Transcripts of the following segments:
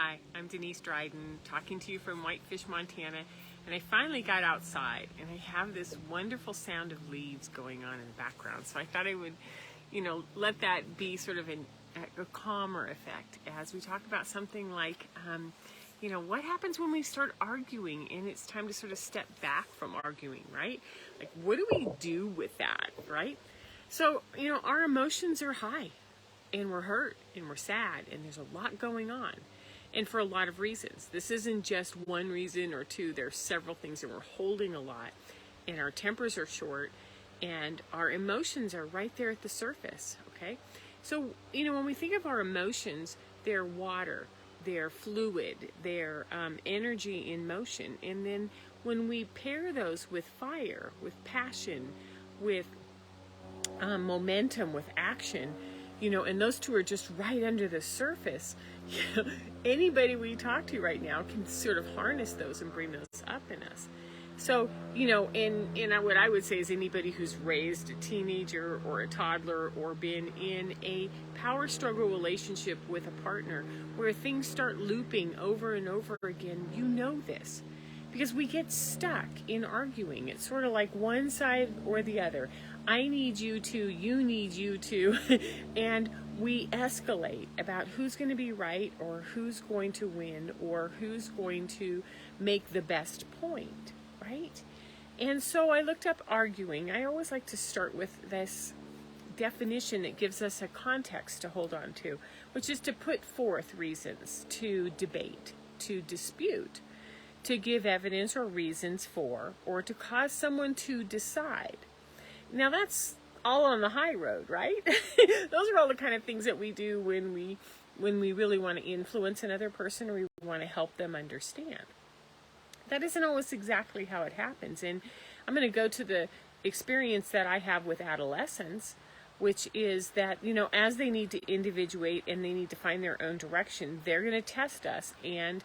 Hi, I'm Denise Dryden, talking to you from Whitefish, Montana, and I finally got outside, and I have this wonderful sound of leaves going on in the background, so I thought I would, let that be sort of a calmer effect as we talk about something like, what happens when we start arguing and it's time to sort of step back from arguing, right? Like, what do we do with that, right? So, our emotions are high, and we're hurt, and we're sad, and there's a lot going on. And for a lot of reasons. This isn't just one reason or two. There's several things, and we're holding a lot, and our tempers are short, and our emotions are right there at the surface, okay? So, when we think of our emotions, they're water, they're fluid, they're energy in motion. And then when we pair those with fire, with passion, with momentum, with action, and those two are just right under the surface, anybody we talk to right now can sort of harness those and bring those up in us. So, and what I would say is anybody who's raised a teenager or a toddler or been in a power struggle relationship with a partner where things start looping over and over again, you know this. Because we get stuck in arguing. It's sort of like one side or the other. I need you to, you need you to, and we escalate about who's going to be right or who's going to win or who's going to make the best point, right? And so I looked up arguing. I always like to start with this definition that gives us a context to hold on to, which is to put forth reasons, to debate, to dispute, to give evidence or reasons for, or to cause someone to decide. Now that's all on the high road, right? Those are all the kind of things that we do when we really want to influence another person or we want to help them understand. That isn't always exactly how it happens. And I'm going to go to the experience that I have with adolescents, which is that, as they need to individuate and they need to find their own direction, they're going to test us. And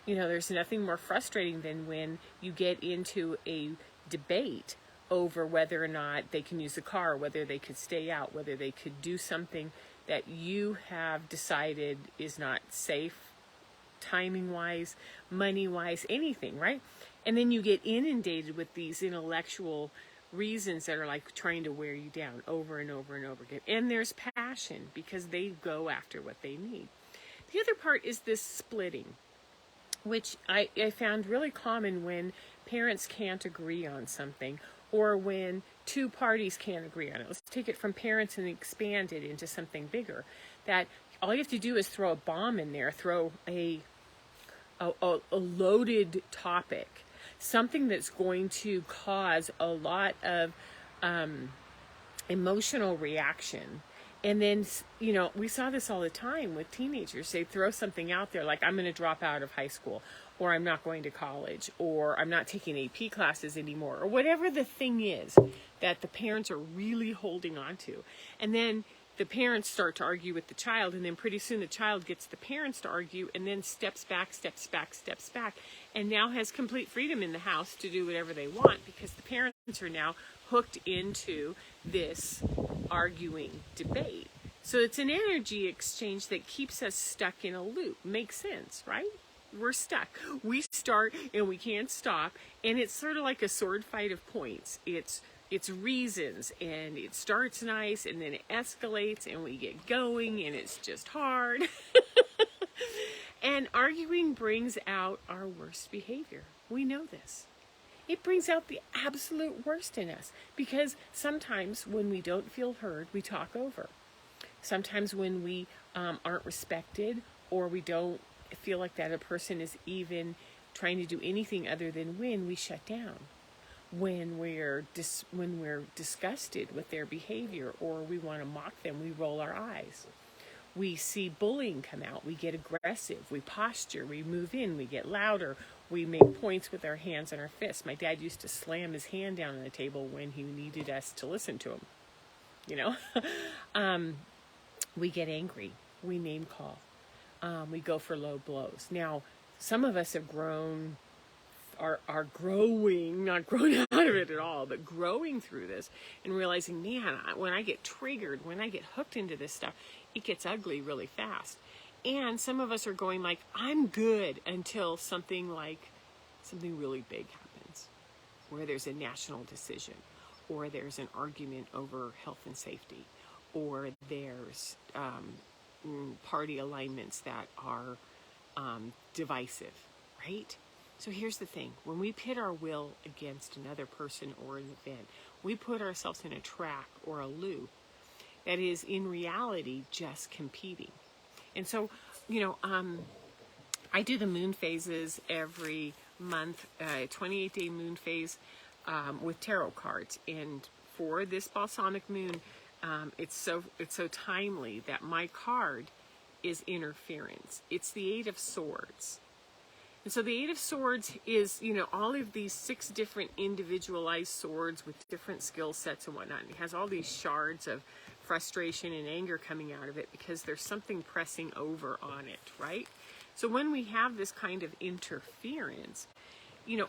there's nothing more frustrating than when you get into a debate over whether or not they can use the car, whether they could stay out, whether they could do something that you have decided is not safe, timing-wise, money-wise, anything, right? And then you get inundated with these intellectual reasons that are like trying to wear you down over and over and over again. And there's passion because they go after what they need. The other part is this splitting, which I found really common when parents can't agree on something or when two parties can't agree on it. Let's take it from parents and expand it into something bigger. That all you have to do is throw a bomb in there, throw a loaded topic, something that's going to cause a lot of emotional reaction. And then, we saw this all the time with teenagers. They throw something out there like, I'm going to drop out of high school, or I'm not going to college, or I'm not taking AP classes anymore, or whatever the thing is that the parents are really holding on to. And then the parents start to argue with the child, and then pretty soon the child gets the parents to argue, and then steps back, and now has complete freedom in the house to do whatever they want because the parents are now hooked into this arguing debate. So it's an energy exchange that keeps us stuck in a loop. Makes sense, right? We're stuck. We start and we can't stop, and it's sort of like a sword fight of points. It's reasons, and it starts nice, and then it escalates, and we get going, and it's just hard. And arguing brings out our worst behavior. We know this. It brings out the absolute worst in us because sometimes when we don't feel heard, we talk over. Sometimes when we aren't respected or we don't feel like that a person is even trying to do anything other than win, we shut down. When we're disgusted with their behavior or we want to mock them, we roll our eyes. We see bullying come out. We get aggressive. We posture. We move in. We get louder. We make points with our hands and our fists. My dad used to slam his hand down on the table when he needed us to listen to him. We get angry. We name call. We go for low blows. Now, some of us have grown, are growing, not grown out of it at all, but growing through this and realizing, man, when I get triggered, when I get hooked into this stuff, it gets ugly really fast. And some of us are going like, I'm good, until something really big happens, where there's a national decision, or there's an argument over health and safety, or there's party alignments that are divisive, right? So here's the thing. When we pit our will against another person or an event, we put ourselves in a track or a loop that is in reality just competing. And so, I do the moon phases every month, 28-day moon phase with tarot cards. And for this balsamic moon, it's so timely that my card is interference. It's the Eight of Swords. And so the Eight of Swords is, all of these 6 different individualized swords with different skill sets and whatnot. And it has all these shards of frustration and anger coming out of it because there's something pressing over on it, right? So when we have this kind of interference,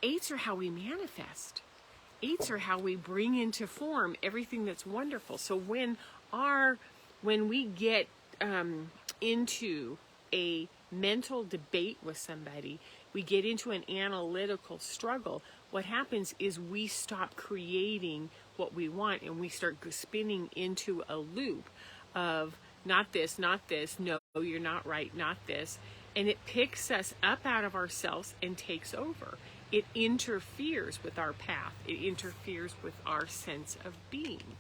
eights are how we manifest. Eights are how we bring into form everything that's wonderful. So when we get into a mental debate with somebody, we get into an analytical struggle, what happens is we stop creating what we want, and we start spinning into a loop of not this, no, you're not right, not this. And it picks us up out of ourselves and takes over. It interferes with our path. It interferes with our sense of being.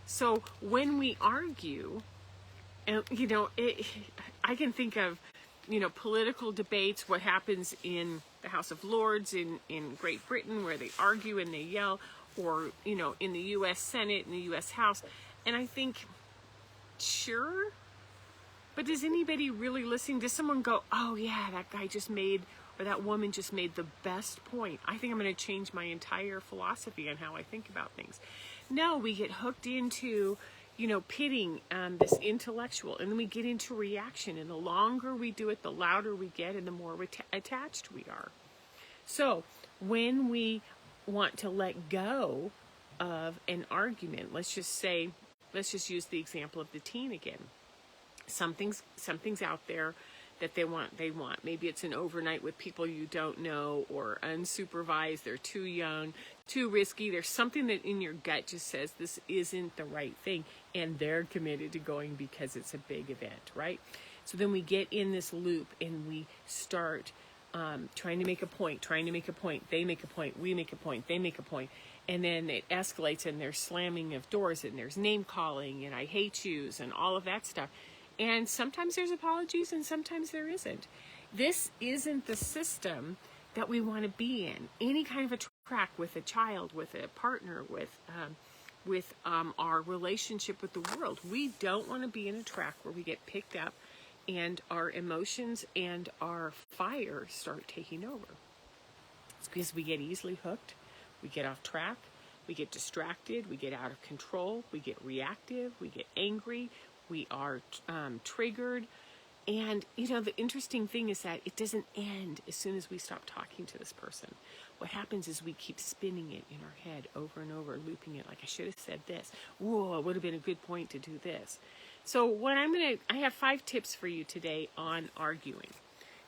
So when we argue, and I can think of, political debates, what happens in the House of Lords in Great Britain, where they argue and they yell, or, in the U.S. Senate, in the U.S. House. And I think, sure, but does anybody really listen? Does someone go, oh yeah, that guy just made, or that woman just made the best point. I think I'm going to change my entire philosophy on how I think about things. No, we get hooked into, pitting this intellectual, and then we get into reaction. And the longer we do it, the louder we get, and the more attached we are. So when we want to let go of an argument, let's just use the example of the teen again. Something's out there that they want. Maybe it's an overnight with people you don't know, or unsupervised, they're too young, too risky. There's something that in your gut just says this isn't the right thing, and they're committed to going because it's a big event, right? So then we get in this loop and we start trying to make a point. They make a point, we make a point, they make a point. And then it escalates, and there's slamming of doors, and there's name calling, and I hate yous, and all of that stuff. And sometimes there's apologies, and sometimes there isn't. This isn't the system that we want to be in. Any kind of a track with a child, with a partner, with our relationship with the world. We don't want to be in a track where we get picked up and our emotions and our fire start taking over. It's because we get easily hooked, we get off track, we get distracted, we get out of control, we get reactive, we get angry, we are triggered. And, the interesting thing is that it doesn't end as soon as we stop talking to this person. What happens is we keep spinning it in our head over and over, looping it like, I should have said this. Whoa, it would have been a good point to do this. So I have 5 tips for you today on arguing.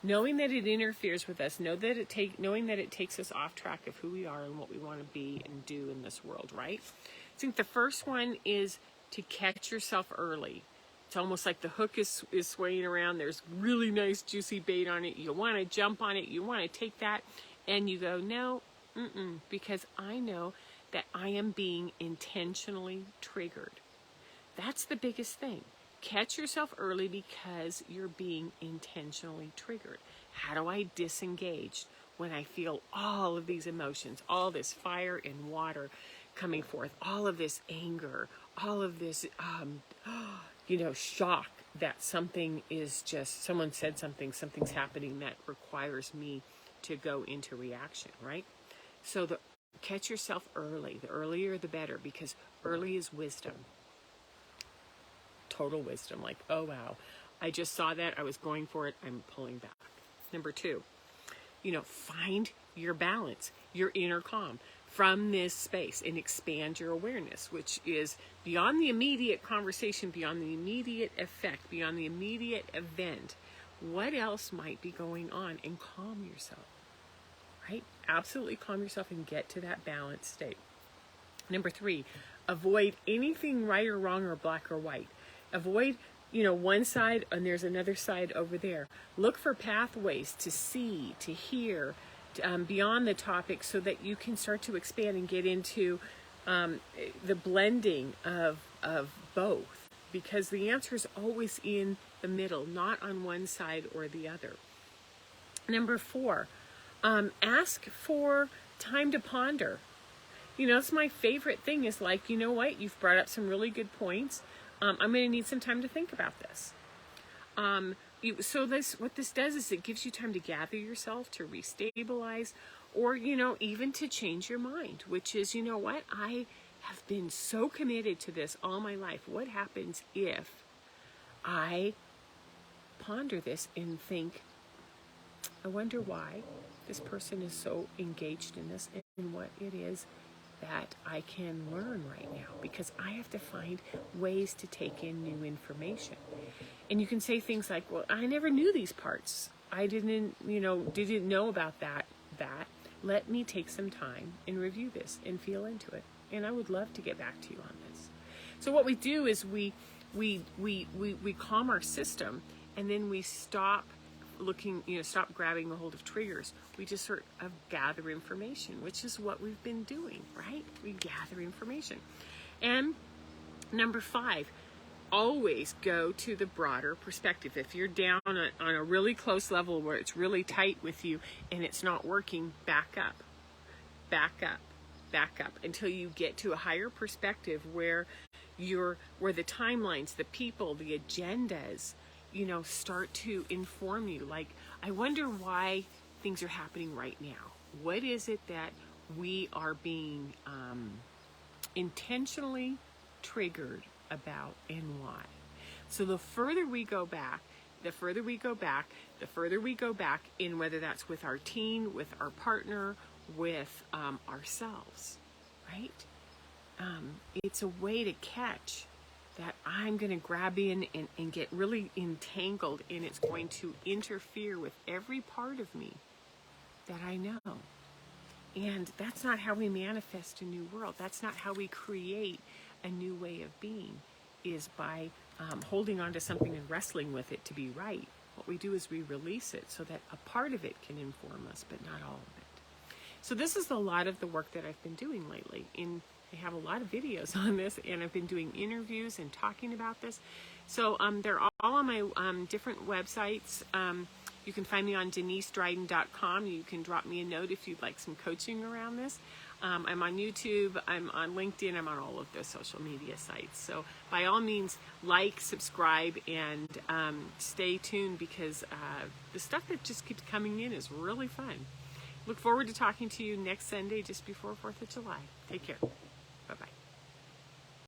Knowing that it interferes with us, knowing that it takes us off track of who we are and what we want to be and do in this world, right? I think the first one is to catch yourself early. It's almost like the hook is swaying around. There's really nice juicy bait on it. You want to jump on it. You want to take that. And you go, no, because I know that I am being intentionally triggered. That's the biggest thing. Catch yourself early because you're being intentionally triggered. How do I disengage when I feel all of these emotions, all this fire and water coming forth, all of this anger, all of this, shock that someone said something's happening that requires me to go into reaction, right? So catch yourself early. The earlier the better, because early is wisdom. Total wisdom. Like, oh wow, I just saw that, I was going for it, I'm pulling back. Number 2, find your balance, your inner calm from this space, and expand your awareness, which is beyond the immediate conversation, beyond the immediate effect, beyond the immediate event. what else might be going on, and calm yourself, right? Absolutely calm yourself and get to that balanced state. Number 3, avoid anything right or wrong or black or white. Avoid, one side and there's another side over there. Look for pathways to see, to hear, beyond the topic, so that you can start to expand and get into the blending of both, because the answer is always in the middle, not on one side or the other. Number 4, ask for time to ponder. It's my favorite thing is like, what? You've brought up some really good points. I'm going to need some time to think about this. What this does is it gives you time to gather yourself, to restabilize, or, even to change your mind, which is, what? I have been so committed to this all my life. What happens if I ponder this and think, I wonder why this person is so engaged in this and what it is that I can learn right now, because I have to find ways to take in new information. And you can say things like, well, I never knew these parts. I didn't know about that. Let me take some time and review this and feel into it. And I would love to get back to you on this. So what we do is we calm our system, and then we stop looking, stop grabbing a hold of triggers. We just sort of gather information, which is what we've been doing, right? We gather information. And number 5, always go to the broader perspective. If you're down on a really close level where it's really tight with you and it's not working, back up until you get to a higher perspective where the timelines, the people, the agendas, start to inform you. Like, I wonder why things are happening right now. What is it that we are being intentionally triggered about, and why? So the further we go back, in whether that's with our teen, with our partner, with ourselves, right? It's a way to catch that I'm going to grab in and get really entangled, and it's going to interfere with every part of me that I know. And that's not how we manifest a new world. That's not how we create a new way of being, is by holding on to something and wrestling with it to be right. What we do is we release it so that a part of it can inform us, but not all of it. So this is a lot of the work that I've been doing lately. I have a lot of videos on this, and I've been doing interviews and talking about this. So they're all on my different websites. You can find me on DeniseDryden.com. You can drop me a note if you'd like some coaching around this. I'm on YouTube, I'm on LinkedIn, I'm on all of those social media sites. So by all means, like, subscribe, and stay tuned, because the stuff that just keeps coming in is really fun. Look forward to talking to you next Sunday just before 4th of July. Take care. Bye-bye.